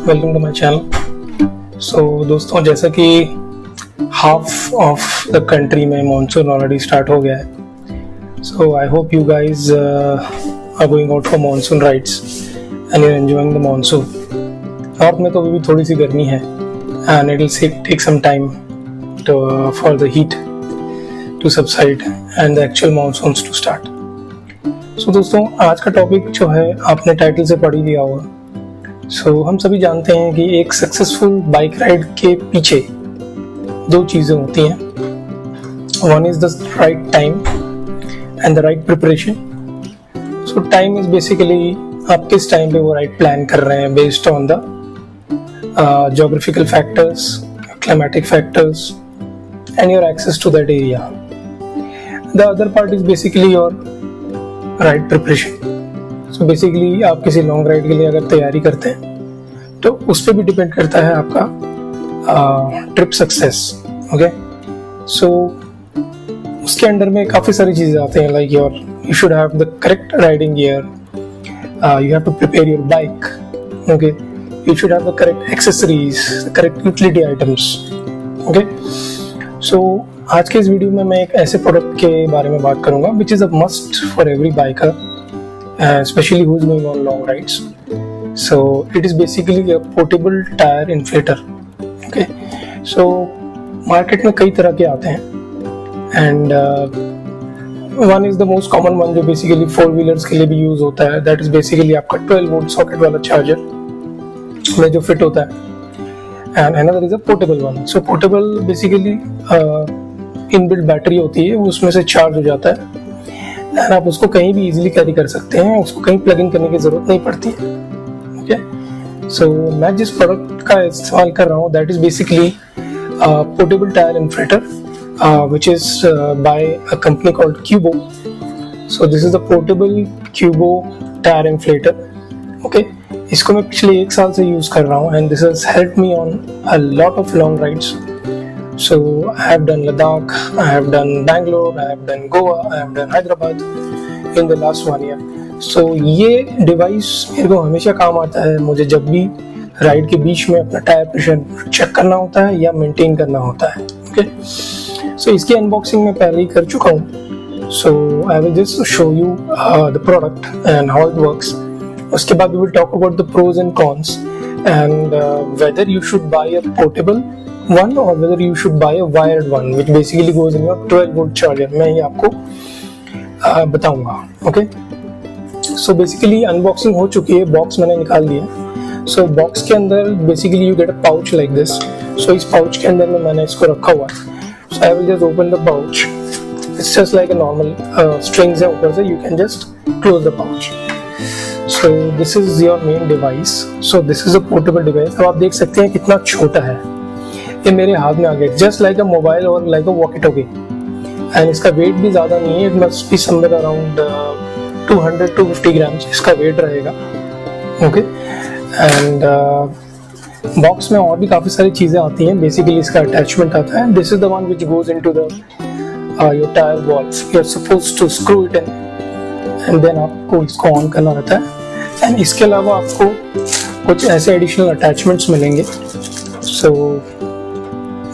Welcome to my channel. So दोस्तों, जैसा कि हाफ ऑफ द कंट्री में मॉनसून ऑलरेडी स्टार्ट हो गया है, so I hope you guys are going out for monsoon rides and you are enjoying the monsoon. North में तो अभी भी थोड़ी सी गर्मी है and it will take some time for the heat to subside and the actual monsoons to start. So दोस्तों, आज का टॉपिक जो है आपने टाइटल से पढ़ ही लिया होगा। सो हम सभी जानते हैं कि एक सक्सेसफुल बाइक राइड के पीछे दो चीज़ें होती हैं। One is the right time and the right preparation. So time is basically आप किस टाइम पे वो राइड प्लान कर रहे हैं based on the geographical factors, climatic factors and your access to that area. The other part is basically your ride preparation. So basically आप किसी long ride के लिए अगर तैयारी करते हैं तो उस पर भी डिपेंड करता है आपका ट्रिप सक्सेस। ओके, सो उसके अंडर में काफ़ी सारी चीज़ें आते हैं, like you should have the correct riding gear, you have to prepare your bike, okay, you should have the correct accessories, the correct utility items, okay. So आज के इस वीडियो में मैं एक ऐसे प्रोडक्ट के बारे में बात करूंगा which is a must for every biker, especially who's going on long rides. So it is basically a portable tire inflator, okay. So market में कई तरह के आते हैं and one is the most common one जो basically 4 wheelers के लिए भी यूज होता है, दैट इज बेसिकली आपका 12 वोल्ट सॉकेट वाला चार्जर में जो फिट होता है। And another is a portable one. So portable basically inbuilt battery होती है, वो उसमें से चार्ज हो जाता है एंड आप उसको कहीं भी इजीली कैरी कर सकते हैं, उसको कहीं प्लग इन करने की जरूरत नहीं पड़ती है। ओके, सो मैं जिस प्रोडक्ट का इस्तेमाल कर रहा हूँ that is basically portable tyre inflator, which is by a company called Cubo. So this is the portable Cubo tire inflator. Okay, इसको मैं पिछले 1 साल से यूज कर रहा हूँ and this has helped me on a lot of long rides. So I have done Ladakh, I have done Bangalore, I have done Goa, I have done Hyderabad in the last 1 year. So ये device मेरे को हमेशा काम आता है, मुझे जब भी राइड के बीच में अपना टायर प्रेशर चेक करना होता है या मेंटेन करना होता है। Okay, so इसकी अनबॉक्सिंग मैं पहले ही कर चुका हूँ। So I will just show you the product and how it works. उसके बाद we will talk about the pros and cons and whether you should buy a portable one or whether you should buy a wired one which basically goes in your 12 volt charger. मैं ये आपको बताऊंगा। Okay, so basically unboxing हो चुकी है, box मैंने निकाल दिया। So बॉक्स के अंदर basically you get a pouch like this. So इस पाउच के अंदर में मैंने इसको रखा हुआ है। So I will just open the pouch. It's just like a normal strings है ऊपर से, you can just close the pouch. So this is your main device. So this is a portable device. अब आप देख सकते हैं कितना छोटा है, ये मेरे हाथ में आ गया, just like a mobile or like a walkie-talkie. And इसका वेट भी ज़्यादा नहीं है, it must be somewhere around 200-250 grams इसका वेट रहेगा। Okay, and बॉक्स में और भी काफ़ी सारी चीज़ें आती हैं। बेसिकली इसका अटैचमेंट आता है, this is the one which goes into the your tyre valve, you are supposed to screw it in and then आपको इसको ऑन करना रहता है। एंड इसके अलावा आपको कुछ ऐसे एडिशनल अटैचमेंट्स मिलेंगे। सो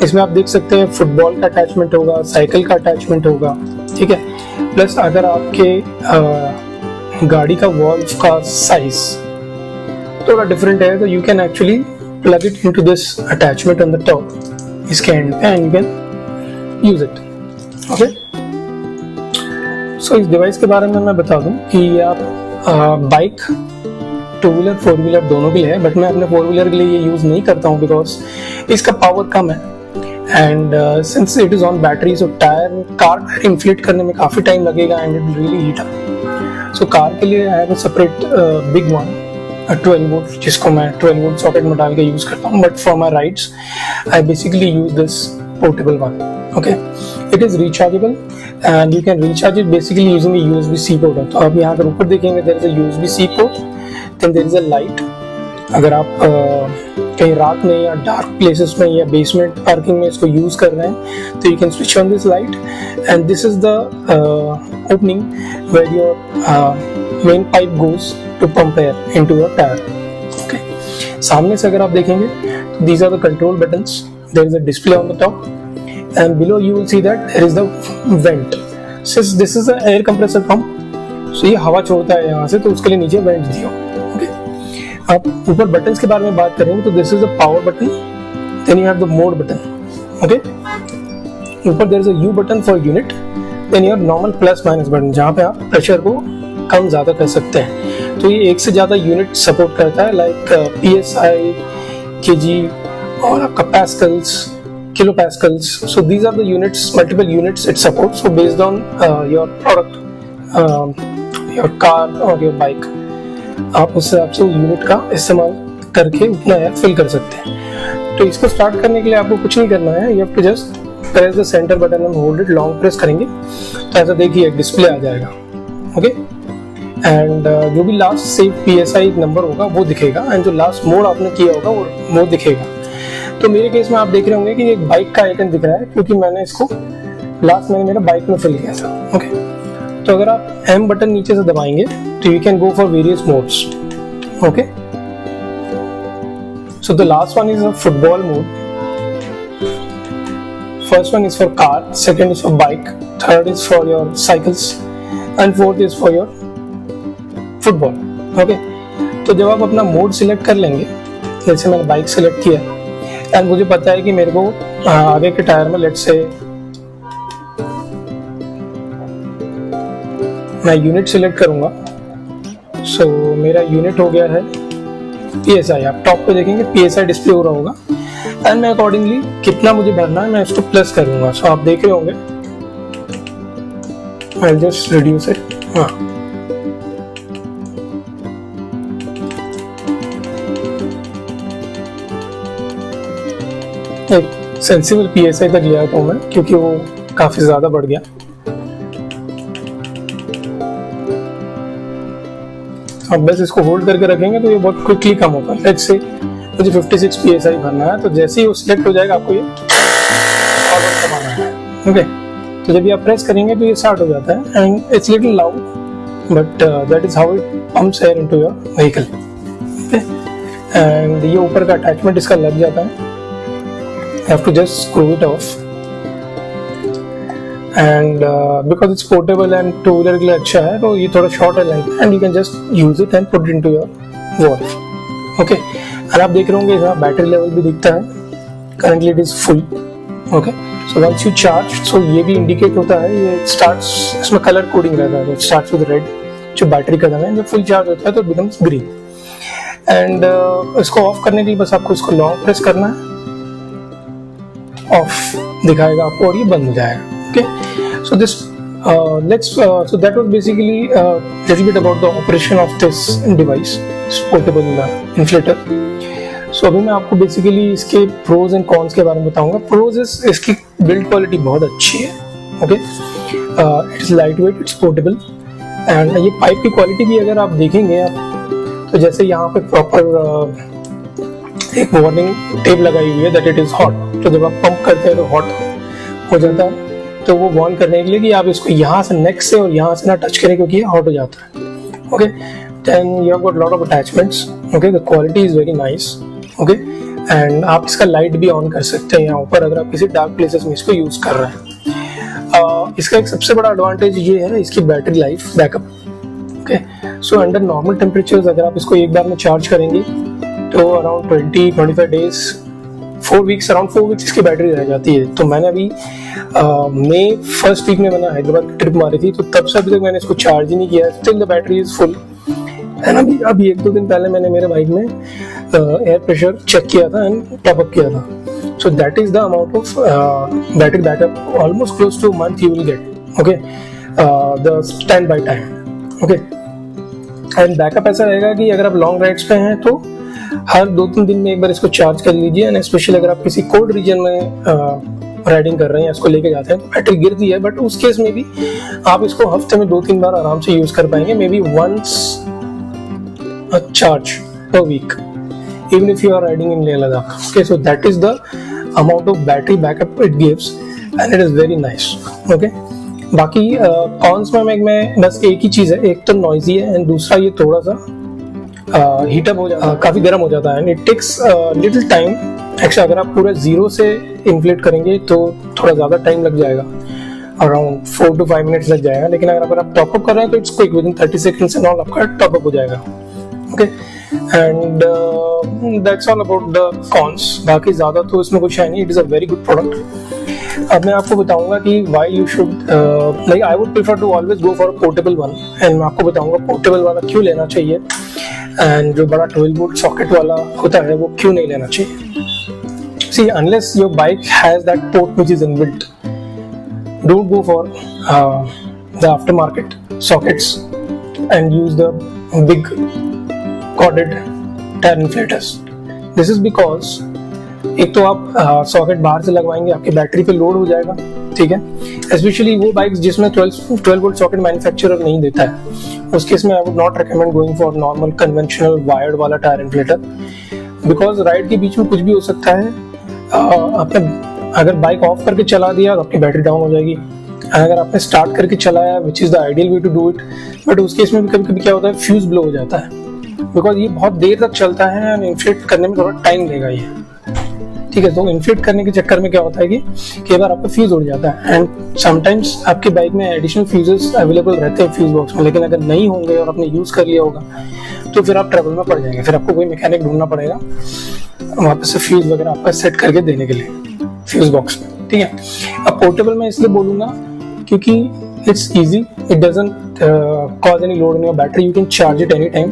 इसमें आप देख सकते हैं फुटबॉल का अटैचमेंट होगा, साइकिल का अटैचमेंट होगा, ठीक है। प्लस अगर आपके गाड़ी का वॉल्व का साइज थोड़ा डिफरेंट है तो you can actually plug it into this attachment on the top इसके end पे and you can use it. Okay, so इस डिवाइस के बारे में मैं बता दूं कि आप बाइक 2 व्हीलर 4 व्हीलर दोनों के लिए है, बट मैं अपने 4 व्हीलर के लिए ये यूज नहीं करता हूँ बिकॉज इसका पावर कम है and since it is on battery, so car inflate करने में काफी टाइम लगेगा and it really heat up. So car के लिए I have a separate big one 12 volt, जिसको मैं 12 वोल्ट सॉकेट में डाल के यूज करता हूँ, but for my rides I basically use this portable one. Okay, it is rechargeable and you can recharge it basically using USB-C port. तो आप यहाँ पर ऊपर देखेंगे there is a USB-C port, then there is a light. अगर आप कहीं रात में या डार्क प्लेसेस में या बेसमेंट पार्किंग में इसको यूज कर रहे हैं तो you can switch on this light and this is the opening where your main pipe goes to pump air into your tire. Okay, सामने से अगर आप देखेंगे तो these are the control buttons, there is a display on the top and below you will see that there is the vent. Since this is an air compressor pump, so ये हवा छोड़ता है यहाँ से, तो उसके लिए नीचे वेंट दिया। ओके, आप ऊपर बटन्स के बारे में बात करेंगे तो this is the power button, then you have the mode button. Okay, ऊपर there is a U button for unit, then your normal plus minus button जहाँ पे आप प्रेशर को कम ज़्यादा कर सकते हैं। तो ये एक से ज़्यादा यूनिट सपोर्ट करता है, लाइक PSI, kg और आपका pascals, kilopascals. So these are the units, multiple units it supports. So based on your product, your car or your bike, आप उस हिसाब से यूनिट का इस्तेमाल करके उतना एयर फिल कर सकते हैं। तो इसको स्टार्ट करने के लिए आपको कुछ नहीं करना है, you have to just press the centre button and hold it. Long press करेंगे तो ऐसा देखिए डिस्प्ले आ जाएगा। ओके, एंड जो भी लास्ट सेव PSI नंबर होगा वो दिखेगा, एंड जो लास्ट मोड आपने किया होगा वो दिखेगा। तो मेरे केस में आप देख रहे होंगे कि एक बाइक का आइकन दिख रहा है, क्योंकि मैंने इसको लास्ट मैंने मेरा बाइक में फिल किया था। ओके, तो अगर आप M बटन नीचे से दबाएंगे तो you can go for various modes. Okay, so the last one is a football mode, first one is for car, second is for bike, third is for your cycles and fourth is for your football. Okay, तो जब आप अपना mode select कर लेंगे, जैसे मैंने bike select किया and मुझे पता है कि मेरे को आगे के टायर में लेट्स से मैं यूनिट सिलेक्ट करूंगा। सो मेरा यूनिट हो गया है PSI। आप टॉप पे देखेंगे PSI डिस्प्ले हो रहा होगा, एंड मैं अकॉर्डिंगली कितना मुझे भरना है मैं इसको प्लस करूंगा। सो आप देख रहे होंगे, आई जस्ट रिड्यूस इट। हाँ, एक सेंसिबल PSI तक लिया था मैं, क्योंकि वो काफी ज्यादा बढ़ गया। अब बस इसको होल्ड करके रखेंगे तो ये बहुत क्विकली कम होगा। लेट्स से मुझे 56 PSI भरना है, तो जैसे ही वो सिलेक्ट हो जाएगा आपको ये फॉरवर्ड दबाना है। ओके, तो जब ये आप प्रेस करेंगे तो ये स्टार्ट हो जाता है, and it's little loud but that is how it pumps air into your vehicle. Okay, and ये ऊपर का अटैचमेंट इसका लग जाता है, you have to just screw it off, and because it's portable and two wheeler के लिए अच्छा है, तो ये थोड़ा short है length, and you can just use it and put it into your wallet. Okay, और आप देख रहे होंगे इसमें बैटरी लेवल भी दिखता है, currently it is full. Okay, so once you charge, so ये भी indicate होता है, ये starts, इसमें color coding रहता है, it starts with red जो बैटरी का दाना है, जब full charge होता है तो it becomes green, and इसको ऑफ करने के लिए बस आपको इसको लॉन्ग प्रेस करना है, ऑफ दिखाएगा आपको और ये बंद हो जाएगा। Okay, so this so that was basically little bit about the operation of this device, portable inflator. So अभी मैं आपको बेसिकली इसके प्रोज एंड कॉन्स के बारे में बताऊंगा। प्रोज इज इसकी बिल्ड क्वालिटी बहुत अच्छी है। Okay, it is light weight, it's portable, and ये पाइप की क्वालिटी भी अगर आप देखेंगे आप, तो जैसे यहाँ पे प्रॉपर एक वार्निंग टेप लगाई हुई है दैट इट इज हॉट। तो जब आप पंप करते हैं तो हॉट हो जाता है, तो वो वार्न करने के लिए कि आप इसको यहाँ से नेक से और यहाँ से ना टच करें, क्योंकि ये हॉट हो जाता है। Okay, then you have got lot of attachments. Okay, the quality is very nice. Okay, and आप इसका लाइट भी ऑन कर सकते हैं यहाँ ऊपर, अगर आप किसी डार्क प्लेसेस में इसको यूज कर रहे हैं। इसका एक सबसे बड़ा एडवांटेज ये है इसकी battery life backup. Okay, so under normal temperatures अगर आप इसको एक बार में चार्ज करेंगे तो around 20-25 days, 4 weeks, around 4 weeks इसकी बैटरी रह जाती है। तो मैंने अभी मई फर्स्ट वीक में मैंने हैदराबाद की ट्रिप मारी थी, तो तब से अभी तक मैंने इसको चार्ज ही नहीं किया, still the battery is full. And अभी 1-2 दिन पहले मैंने मेरे बाइक में एयर प्रेशर चेक किया था एंड टॉप अप किया था। So that is the amount of battery backup, almost close two month you will get. Okay, the stand by time. Okay, and backup ऐसा रहेगा कि अगर आप लॉन्ग राइड्स पे हैं तो हर 2-3 दिन में एक बार इसको चार्ज कर लीजिए, एंड स्पेशली अगर आप किसी कोल्ड रीजन में राइडिंग कर रहे हैं, इसको लेके जाते हैं तो बैटरी गिरती है, बट उस केस में भी आप इसको हफ्ते में 2-3 बार आराम से यूज कर पाएंगे, maybe once a charge per week, even if you are riding in Leh Ladakh. Okay, so that is the amount of battery backup it gives, and it is very nice. Okay, बाकी cons में बस एक ही चीज़ है, एक तो noisy है, and दूसरा ये थोड़ा सा हीटअप हो जाता है, काफ़ी गर्म हो जाता है, and it takes little time. Actually अगर आप पूरा जीरो से इन्फ्लेट करेंगे तो थोड़ा ज़्यादा टाइम लग जाएगा, अराउंड 4 to 5 मिनट्स लग जाएगा। लेकिन अगर आप टॉप अप कर रहे हैं तो it's quick, within 30 seconds and all आपका टॉप अप हो जाएगा। Okay, and that's all about the cons. बाकी ज़्यादा तो इसमें कुछ है नहीं, it is a very good product. अब मैं आपको बताऊंगा कि why you should, like I would prefer to always go for a portable one, and मैं आपको बताऊंगा पोर्टेबल वाला क्यों लेना चाहिए, एंड जो बड़ा 12 वोल्ट सॉकेट वाला होता है वो क्यों नहीं लेना चाहिए। See, unless your bike has that port which is inbuilt, don't go for the aftermarket sockets and use the big corded tire inflators. This is because एक तो आप सॉकेट बाहर से लगवाएंगे, आपकी बैटरी पे लोड हो जाएगा, ठीक है। स्पेशली वो बाइक्स जिसमें 12 वोल्ट सॉकेट मैन्युफैक्चरर नहीं देता है, उस केस में I would not recommend going for normal conventional wired वाला टायर इन्फ्लेटर, बिकॉज राइड के बीच में कुछ भी हो सकता है। आपने अगर बाइक ऑफ करके चला दिया तो आपकी बैटरी डाउन हो जाएगी, अगर आपने स्टार्ट करके चलाया which is the ideal way to do it, but उस केस में भी कभी कभी क्या होता है, फ्यूज ब्लो हो जाता है, बिकॉज ये बहुत देर तक चलता है एंड इन्फ्लेट करने में थोड़ा टाइम लेगा ये, ठीक है। तो इन्फ्लेट करने के चक्कर में क्या होता है कि कई बार आपका फ्यूज उड़ जाता है, एंड समटाइम्स आपके बाइक में एडिशनल फ्यूजेस अवेलेबल रहते हैं फ्यूज बॉक्स में, लेकिन अगर नहीं होंगे और आपने यूज़ कर लिया होगा तो फिर आप ट्रबल में पड़ जाएंगे, फिर आपको कोई मैकेनिक ढूंढना पड़ेगा वापस से फ्यूज वगैरह आपका सेट करके देने के लिए फ्यूज बॉक्स में, ठीक है। अब पोर्टेबल मैं इसलिए बोलूँगा क्योंकि it's easy, it doesn't cause any load in your battery, you can charge it any time.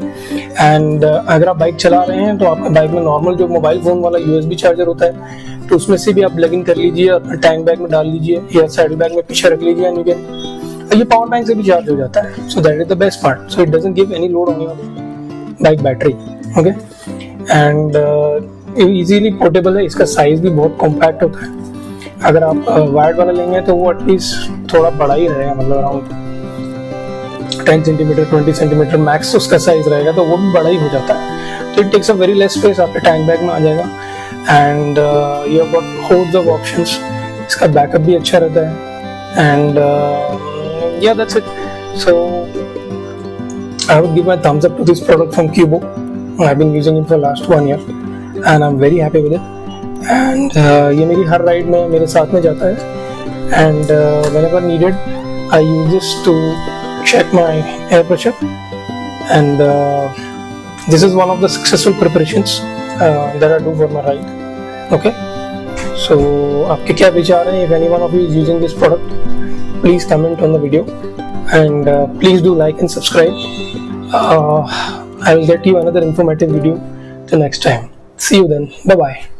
And अगर आप बाइक चला रहे हैं तो आपका बाइक में नॉर्मल जो मोबाइल फोन वाला यूएसबी चार्जर होता है, तो उसमें से भी आप प्लग इन कर लीजिए, अपने टैंक बैग में डाल लीजिए या साइड बैग में पीछे रख लीजिए, एंड यू कैन, ये पावर बैंक से भी चार्ज हो जाता है, so that is the best part. So it doesn't give any load on your bike battery, okay. And easily portable है, इसका साइज भी बहुत कॉम्पैक्ट होता है। अगर आप वायर्ड वाला लेंगे तो वो एटलीस्ट थोड़ा बड़ा ही रहेगा, मतलब अराउंड 10 सेंटीमीटर 20 सेंटीमीटर मैक्स उसका साइज रहेगा, तो वो भी बड़ा ही हो जाता है। तो it takes a very less space, आपके टैंक बैग में आ जाएगा, and you have got holds of options, इसका बैकअप भी अच्छा रहता है, and yeah that's it. So I would give my thumbs up to this product from Qubo. I have been using it for last 1 year and I am very happy with it, and ये मेरी हर ride में मेरे साथ में जाता है, and whenever needed I use this to check my air pressure, and this is one of the successful preparations that I do for my ride, okay. So आपके क्या विचार हैं? If anyone of you is using this product, please comment on the video, and please do like and subscribe. I will get you another informative video till next time. See you then. Bye bye.